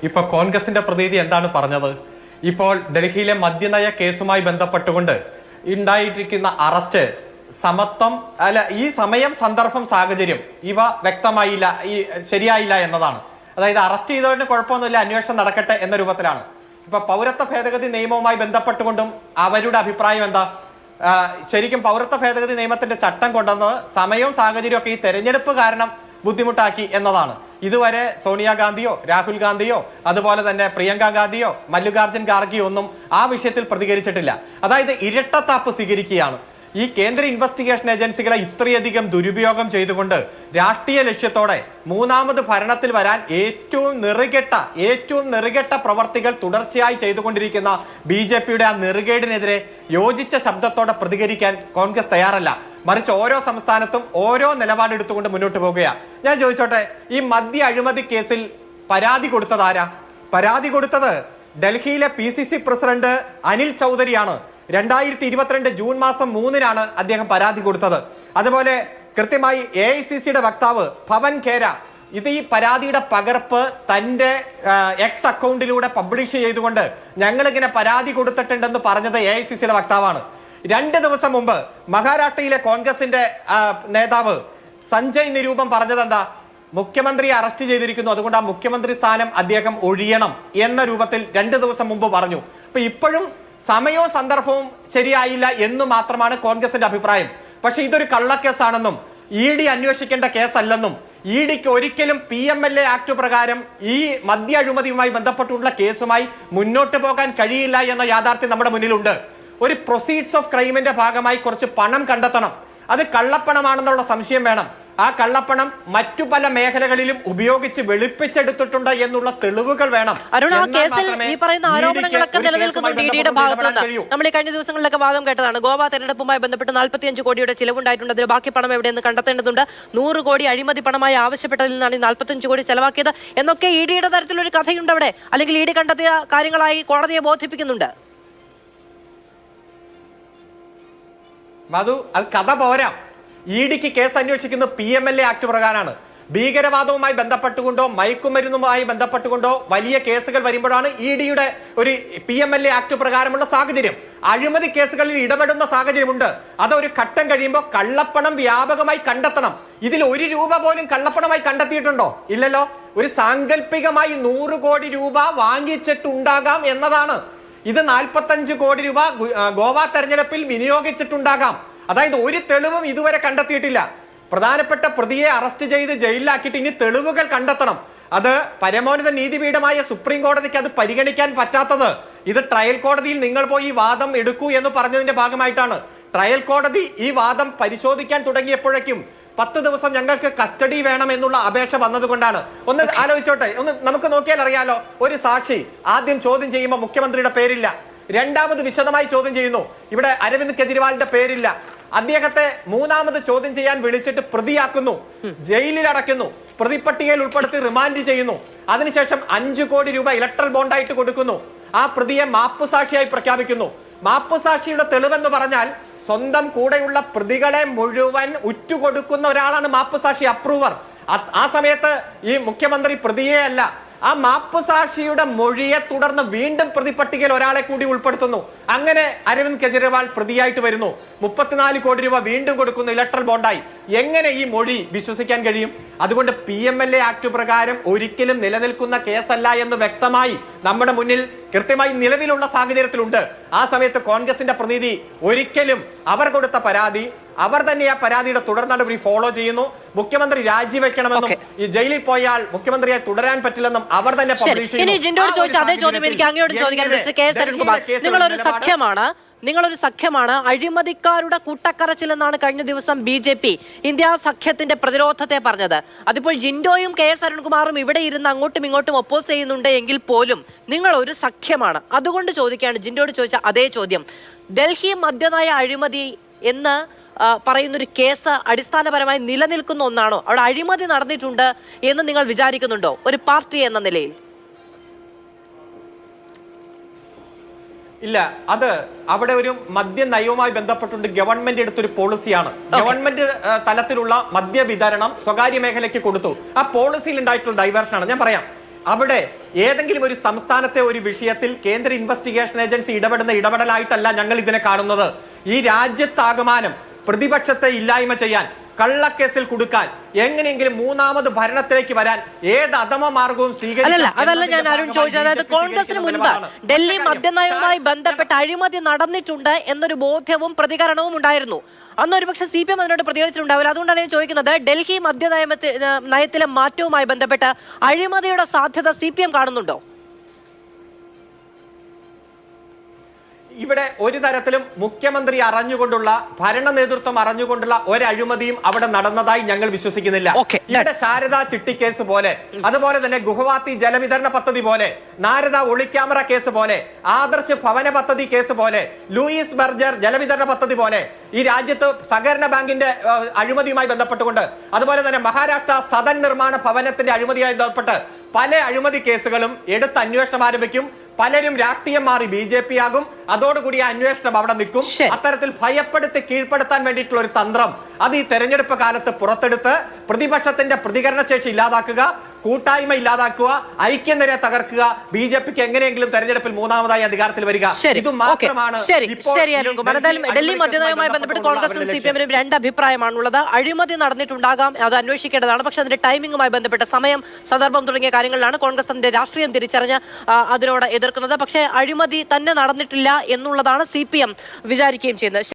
ഇപ്പൊ കോൺഗ്രസിന്റെ പ്രതിനിധി എന്താണ് പറഞ്ഞത്? ഇപ്പോൾ ഡൽഹിയിലെ മദ്യനയ കേസുമായി ബന്ധപ്പെട്ടുകൊണ്ട് ഉണ്ടായിരിക്കുന്ന അറസ്റ്റ് സമത്വം അല്ല, ഈ സമയം, സന്ദർഭം, സാഹചര്യം ഇവ വ്യക്തമായില്ല, ശരിയായില്ല എന്നതാണ്. അതായത് അറസ്റ്റ് ചെയ്തവരിന് കുഴപ്പമൊന്നുമില്ല, അന്വേഷണം നടക്കട്ടെ എന്ന രൂപത്തിലാണ്. ഇപ്പൊ പൗരത്വ ഭേദഗതി നിയമവുമായി ബന്ധപ്പെട്ടുകൊണ്ടും അവരുടെ അഭിപ്രായം എന്താ? ശരിക്കും പൗരത്വ ഭേദഗതി നിയമത്തിന്റെ ചട്ടം കൊണ്ടുവന്നത് സമയവും സാഹചര്യവും ഒക്കെ ഈ തെരഞ്ഞെടുപ്പ് കാരണം ബുദ്ധിമുട്ടാക്കി എന്നതാണ്. ഇതുവരെ സോണിയാഗാന്ധിയോ രാഹുൽ ഗാന്ധിയോ അതുപോലെ തന്നെ പ്രിയങ്ക ഗാന്ധിയോ മല്ലികാർജുൻ ഖാർഗെയോ ഒന്നും ആ വിഷയത്തിൽ പ്രതികരിച്ചിട്ടില്ല. അതായത് ഇരട്ടത്താപ്പ് സ്വീകരിക്കുകയാണ്. ഈ കേന്ദ്ര ഇൻവെസ്റ്റിഗേഷൻ ഏജൻസികളെ ഇത്രയധികം ദുരുപയോഗം ചെയ്തുകൊണ്ട് രാഷ്ട്രീയ ലക്ഷ്യത്തോടെ മൂന്നാമത് ഭരണത്തിൽ വരാൻ ഏറ്റവും നെറുകെട്ട പ്രവർത്തികൾ തുടർച്ചയായി ചെയ്തുകൊണ്ടിരിക്കുന്ന BJPയുടെ ആ നെറുകേടിനെതിരെ യോജിച്ച ശബ്ദത്തോടെ പ്രതികരിക്കാൻ കോൺഗ്രസ് തയ്യാറല്ല. മറിച്ച് ഓരോ സംസ്ഥാനത്തും ഓരോ നിലപാടെടുത്തുകൊണ്ട് മുന്നോട്ട് പോകുകയാണ്. ഞാൻ ചോദിച്ചോട്ടെ, ഈ മദ്യ അഴിമതി കേസിൽ പരാതി കൊടുത്തത് ആരാ? പരാതി കൊടുത്തത് ഡൽഹിയിലെ PCC പ്രസിഡന്റ് അനിൽ ചൗധരിയാണ്. 2022 ജൂൺ മാസം 3-നാണ് അദ്ദേഹം പരാതി കൊടുത്തത്. അതുപോലെ കൃത്യമായി AICCയുടെ വക്താവ് ഭവൻ ഖേര ഇത് ഈ പരാതിയുടെ പകർപ്പ് തന്റെ എക്സ് അക്കൗണ്ടിലൂടെ പബ്ലിഷ് ചെയ്തുകൊണ്ട് ഞങ്ങളിങ്ങനെ പരാതി കൊടുത്തിട്ടുണ്ടെന്ന് പറഞ്ഞത് AICCയുടെ വക്താവാണ്. 2 ദിവസം മുമ്പ് മഹാരാഷ്ട്രയിലെ കോൺഗ്രസിന്റെ നേതാവ് സഞ്ജയ് നിരൂപം പറഞ്ഞത് എന്താ? മുഖ്യമന്ത്രിയെ അറസ്റ്റ് ചെയ്തിരിക്കുന്നു, അതുകൊണ്ട് ആ മുഖ്യമന്ത്രി സ്ഥാനം അദ്ദേഹം ഒഴിയണം എന്ന രൂപത്തിൽ 2 ദിവസം മുമ്പ് പറഞ്ഞു. അപ്പൊ ഇപ്പോഴും സമയവും സന്ദർഭവും ശരിയായില്ല എന്ന് മാത്രമാണ് കോൺഗ്രസിന്റെ അഭിപ്രായം. പക്ഷെ ഇതൊരു കള്ളക്കേസാണെന്നും ED അന്വേഷിക്കേണ്ട കേസല്ലെന്നും EDക്ക് ഒരിക്കലും PMLA ആക്ട് പ്രകാരം ഈ മദ്യ അഴിമതിയുമായി ബന്ധപ്പെട്ടുള്ള കേസുമായി മുന്നോട്ട് പോകാൻ കഴിയില്ല എന്ന യാഥാർത്ഥ്യം നമ്മുടെ മുന്നിലുണ്ട്. ഒരു പ്രൊസീഡ്സ് ഓഫ് ക്രൈമിന്റെ ഭാഗമായി കുറച്ച് പണം കണ്ടെത്തണം. അത് കള്ളപ്പണമാണെന്നുള്ള സംശയം വേണം. ആ കള്ളപ്പണം മറ്റു പല മേഖലകളിലും ഉപയോഗിച്ച് വെളുപ്പിച്ചെടുത്തിട്ടുണ്ട് എന്നുള്ള തെളിവുകൾ വേണം. ഈ പറയുന്ന ആരോപണങ്ങളൊക്കെ നിലനിൽക്കുന്നുണ്ട് EDയുടെ ഭാഗത്ത് നിന്ന്. നമ്മൾ ഈ കഴിഞ്ഞ ദിവസങ്ങളിലൊക്കെ വാദം കേട്ടതാണ്. ഗോവ തെരഞ്ഞെടുപ്പുമായി ബന്ധപ്പെട്ട് 45 കോടിയുടെ ചിലവുണ്ടായിട്ടുണ്ട്. അതിൽ ബാക്കി പണം എവിടെയെന്ന് കണ്ടെത്തേണ്ടതുണ്ട്. 100 കോടി അഴിമതി പണമായി ആവശ്യപ്പെട്ടതിൽ നിന്നാണ് ഈ 45 കോടി ചെലവാക്കിയത് എന്നൊക്കെ EDയുടെ തരത്തിലൊരു കഥയുണ്ട് അവിടെ. അല്ലെങ്കിൽ ED കണ്ടെത്തിയ കാര്യങ്ങളായി കോടതിയെ ബോധിപ്പിക്കുന്നുണ്ട്. മധു, അത് കഥ പോരാ. EDക്ക് കേസ് അന്വേഷിക്കുന്നത് PMLA ആക്ട് പ്രകാരമാണ്. ഭീകരവാദവുമായി ബന്ധപ്പെട്ടുകൊണ്ടോ മയക്കുമരുന്നുമായി ബന്ധപ്പെട്ടുകൊണ്ടോ വലിയ കേസുകൾ വരുമ്പോഴാണ് EDയുടെ ഒരു PMLA ആക്ട് പ്രകാരമുള്ള സാഹചര്യം. അഴിമതി കേസുകളിൽ ഇടപെടുന്ന സാഹചര്യമുണ്ട്. അതൊരു ഘട്ടം കഴിയുമ്പോൾ കള്ളപ്പണം വ്യാപകമായി കണ്ടെത്തണം. ഇതിൽ 1 രൂപ പോലും കള്ളപ്പണമായി കണ്ടെത്തിയിട്ടുണ്ടോ? ഇല്ലല്ലോ. ഒരു സാങ്കല്പികമായി 100 കോടി രൂപ വാങ്ങിച്ചിട്ടുണ്ടാകാം എന്നതാണ്. ഇത് 45 കോടി രൂപ ഗോവ തെരഞ്ഞെടുപ്പിൽ വിനിയോഗിച്ചിട്ടുണ്ടാകാം. അതായത് ഒരു തെളിവും ഇതുവരെ കണ്ടെത്തിയിട്ടില്ല. പ്രധാനപ്പെട്ട പ്രതിയെ അറസ്റ്റ് ചെയ്ത് ജയിലിലാക്കിയിട്ട് ഇനി തെളിവുകൾ കണ്ടെത്തണം. അത് പരമോന്നത നീതിപീഠമായ സുപ്രീം കോടതിക്ക് അത് പരിഗണിക്കാൻ പറ്റാത്തത് ഇത് ട്രയൽ കോടതിയിൽ നിങ്ങൾ പോയി ഈ വാദം എടുക്കൂ എന്ന് പറഞ്ഞതിന്റെ ഭാഗമായിട്ടാണ്. ട്രയൽ കോടതി ഈ വാദം പരിശോധിക്കാൻ തുടങ്ങിയപ്പോഴേക്കും 10 ദിവസം ഞങ്ങൾക്ക് കസ്റ്റഡി വേണം എന്നുള്ള അപേക്ഷ വന്നതുകൊണ്ടാണ്. ഒന്ന് ആലോചിച്ചോട്ടെ, ഒന്ന് നമുക്ക് നോക്കിയാൽ അറിയാലോ. ഒരു സാക്ഷി ആദ്യം ചോദ്യം ചെയ്യുമ്പോൾ മുഖ്യമന്ത്രിയുടെ പേരില്ല. രണ്ടാമത് വിശദമായി ചോദ്യം ചെയ്യുന്നു, ഇവിടെ അരവിന്ദ് കെജ്രിവാളിന്റെ പേരില്ല. അദ്ദേഹത്തെ മൂന്നാമത് ചോദ്യം ചെയ്യാൻ വിളിച്ചിട്ട് പ്രതിയാക്കുന്നു, ജയിലിൽ അടയ്ക്കുന്നു, പ്രതിപട്ടികയിൽ ഉൾപ്പെടുത്തി റിമാൻഡ് ചെയ്യുന്നു. അതിനുശേഷം 5 കോടി രൂപ ഇലക്ട്രൽ ബോണ്ടായിട്ട് കൊടുക്കുന്നു. ആ പ്രതിയെ മാപ്പുസാക്ഷിയായി പ്രഖ്യാപിക്കുന്നു. മാപ്പുസാക്ഷിയുടെ തെളിവെന്ന് പറഞ്ഞാൽ സ്വന്തം കൂടെയുള്ള പ്രതികളെ മുഴുവൻ ഉറ്റുകൊടുക്കുന്ന ഒരാളാണ് മാപ്പുസാക്ഷി, അപ്രൂവർ. ആ സമയത്ത് ഈ മുഖ്യമന്ത്രി പ്രതിയെ അല്ല, ആ മാപ്പുസാക്ഷിയുടെ മൊഴിയെ തുടർന്ന് വീണ്ടും പ്രതിപട്ടികയിൽ ഒരാളെ കൂടി ഉൾപ്പെടുത്തുന്നു. അങ്ങനെ അരവിന്ദ് കെജ്രിവാൾ പ്രതിയായിട്ട് വരുന്നു. 34 കോടി രൂപ വീണ്ടും കൊടുക്കുന്നു ഇലക്ട്രൽ ബോണ്ടായി. എങ്ങനെ ഈ മൊഴി വിശ്വസിക്കാൻ കഴിയും? അതുകൊണ്ട് PMLA ആക്ട് പ്രകാരം ഒരിക്കലും നിലനിൽക്കുന്ന കേസല്ല എന്ന് വ്യക്തമായി നമ്മുടെ മുന്നിൽ കൃത്യമായി നിലവിലുള്ള സാഹചര്യത്തിലുണ്ട്. ആ സമയത്ത് കോൺഗ്രസിന്റെ പ്രതിനിധി ഒരിക്കലും അവർ കൊടുത്ത പരാതി, അവർ തന്നെ ആ പരാതിയുടെ തുടർ നടപടി ഫോളോ ചെയ്യുന്നു. മുഖ്യമന്ത്രി രാജിവെക്കണമെന്നും ഈ ജയിലിൽ പോയാൽ മുഖ്യമന്ത്രിയെ തുടരാൻ പറ്റില്ലെന്നും അവർ തന്നെ പബ്ലിഷ് ചെയ്യുന്നു. നിങ്ങളൊരു സഖ്യമാണ്, അഴിമതിക്കാരുടെ കൂട്ടക്കരച്ചിലെന്നാണ് കഴിഞ്ഞ ദിവസം BJP ഇന്ത്യ സഖ്യത്തിന്റെ പ്രതിരോധത്തെ പറഞ്ഞത്. അതിപ്പോൾ ജിൻഡോയും KS അരുൺകുമാറും ഇവിടെ ഇരുന്ന് അങ്ങോട്ടും ഇങ്ങോട്ടും ഒപ്പോസ് ചെയ്യുന്നുണ്ട് എങ്കിൽ പോലും നിങ്ങൾ ഒരു സഖ്യമാണ്. അതുകൊണ്ട് ചോദിക്കുകയാണ്, ജിൻഡോയോട് ചോദിച്ച അതേ ചോദ്യം. ഡൽഹി മദ്യനയ അഴിമതി എന്ന് പറയുന്നൊരു കേസ് അടിസ്ഥാനപരമായി നിലനിൽക്കുന്ന ഒന്നാണോ? അവിടെ അഴിമതി നടന്നിട്ടുണ്ട് എന്ന് നിങ്ങൾ വിചാരിക്കുന്നുണ്ടോ ഒരു പാർട്ടി എന്ന നിലയിൽ? ഇല്ല, അത് അവിടെ ഒരു മദ്യ നയവുമായി ബന്ധപ്പെട്ടുണ്ട്. ഗവൺമെന്റ് എടുത്തൊരു പോളിസിയാണ്. ഗവൺമെന്റ് തലത്തിലുള്ള മദ്യ വിതരണം സ്വകാര്യ മേഖലയ്ക്ക് കൊടുത്തു. ആ പോളിസിയിൽ ഉണ്ടായിട്ടുള്ള ഡൈവേർഷൻ ആണ്. ഞാൻ പറയാം, അവിടെ ഏതെങ്കിലും ഒരു സംസ്ഥാനത്തെ ഒരു വിഷയത്തിൽ കേന്ദ്ര ഇൻവെസ്റ്റിഗേഷൻ ഏജൻസി ഇടപെടുന്ന ഇടപെടലായിട്ടല്ല ഞങ്ങൾ ഇതിനെ കാണുന്നത്. ഈ രാജ്യത്താകമാനം പ്രതിപക്ഷത്തെ ഇല്ലായ്മ ചെയ്യാൻ, കള്ളക്കേസിൽ കൊടുക്കാൻ, എങ്ങനെയെങ്കിലും മൂന്നാമത് ഭരണത്തിലേക്ക് വരാൻ ഏത് അധമ മാർഗവും അതല്ല ഞാൻ അരുൺ ചോദിച്ചത്. അതായത് കോൺഗ്രസിന് മുൻപ് ഡൽഹി മദ്യനയവുമായി ബന്ധപ്പെട്ട അഴിമതി നടന്നിട്ടുണ്ട് എന്നൊരു ബോധ്യവും പ്രതികരണവും ഉണ്ടായിരുന്നു. അന്ന് ഒരുപക്ഷെ CPM അതിനോട് പ്രതികരിച്ചിട്ടുണ്ടാവില്ല. അതുകൊണ്ടാണ് ഞാൻ ചോദിക്കുന്നത്, ഡൽഹി നയത്തിലെ മാറ്റവുമായി ബന്ധപ്പെട്ട് അഴിമതിയുടെ സാധ്യത CPM കാണുന്നുണ്ടോ? ഇവിടെ ഒരു തരത്തിലും മുഖ്യമന്ത്രി അറിഞ്ഞുകൊണ്ടുള്ള, ഭരണ നേതൃത്വം അറിഞ്ഞുകൊണ്ടുള്ള ഒരു അഴിമതിയും അവിടെ നടന്നതായി ഞങ്ങൾ വിശ്വസിക്കുന്നില്ല. ഇവിടെ ശാരദാ ചിട്ടിക്കേസ് പോലെ, അതുപോലെ തന്നെ ഗുഹവാത്തി ജലവിതരണ പദ്ധതി പോലെ, നാരദ ഒളിക്യാമറ കേസ് പോലെ, ആദർശ് ഭവന പദ്ധതി കേസ് പോലെ, ലൂയിസ് ബർജർ ജലവിതരണ പദ്ധതി പോലെ, ഈ രാജ്യത്ത് സഹകരണ ബാങ്കിന്റെ അഴിമതിയുമായി ബന്ധപ്പെട്ടുകൊണ്ട്, അതുപോലെ തന്നെ മഹാരാഷ്ട്ര സദൻ നിർമ്മാണ ഭവനത്തിന്റെ അഴിമതിയുമായി ബന്ധപ്പെട്ട് പല അഴിമതി കേസുകളും എടുത്ത് അന്വേഷണം ആരംഭിക്കും. പലരും രാഷ്ട്രീയം മാറി BJP ആകും. അതോടുകൂടി അന്വേഷണം അവിടെ നിൽക്കും. അത്തരത്തിൽ ഭയപ്പെടുത്തി കീഴ്പ്പെടുത്താൻ വേണ്ടിയിട്ടുള്ള ഒരു തന്ത്രം അത് ഈ തെരഞ്ഞെടുപ്പ് കാലത്ത് പുറത്തെടുത്ത് പ്രതിപക്ഷത്തിന്റെ പ്രതികരണശേഷി ഇല്ലാതാക്കുക, കൂട്ടായ്മ ഇല്ലാതാക്കുക, ഐക്യനിര തകർക്കുക, BJPക്ക് എങ്ങനെയെങ്കിലും തെരഞ്ഞെടുപ്പിൽ മൂന്നാമതായി അധികാരത്തിൽ വരിക. ഇത് മാത്രമാണ്. ഡൽഹി മദ്യനയവുമായി ബന്ധപ്പെട്ട് കോൺഗ്രസിനും CPM-നും രണ്ട് അഭിപ്രായമാണുള്ളത്. അഴിമതി നടന്നിട്ടുണ്ടാകാം, അത് അന്വേഷിക്കേണ്ടതാണ്. പക്ഷെ അതിന്റെ ടൈമിംഗുമായി ബന്ധപ്പെട്ട സമയം, സന്ദർഭം തുടങ്ങിയ കാര്യങ്ങളിലാണ് കോൺഗ്രസ് അതിന്റെ രാഷ്ട്രീയം തിരിച്ചറിഞ്ഞ് അതിനോട് എതിർക്കുന്നത്. പക്ഷേ അഴിമതി തന്നെ നടന്നിട്ടില്ല എന്നുള്ളതാണ് CPM വിചാരിക്കുകയും ചെയ്യുന്നത്.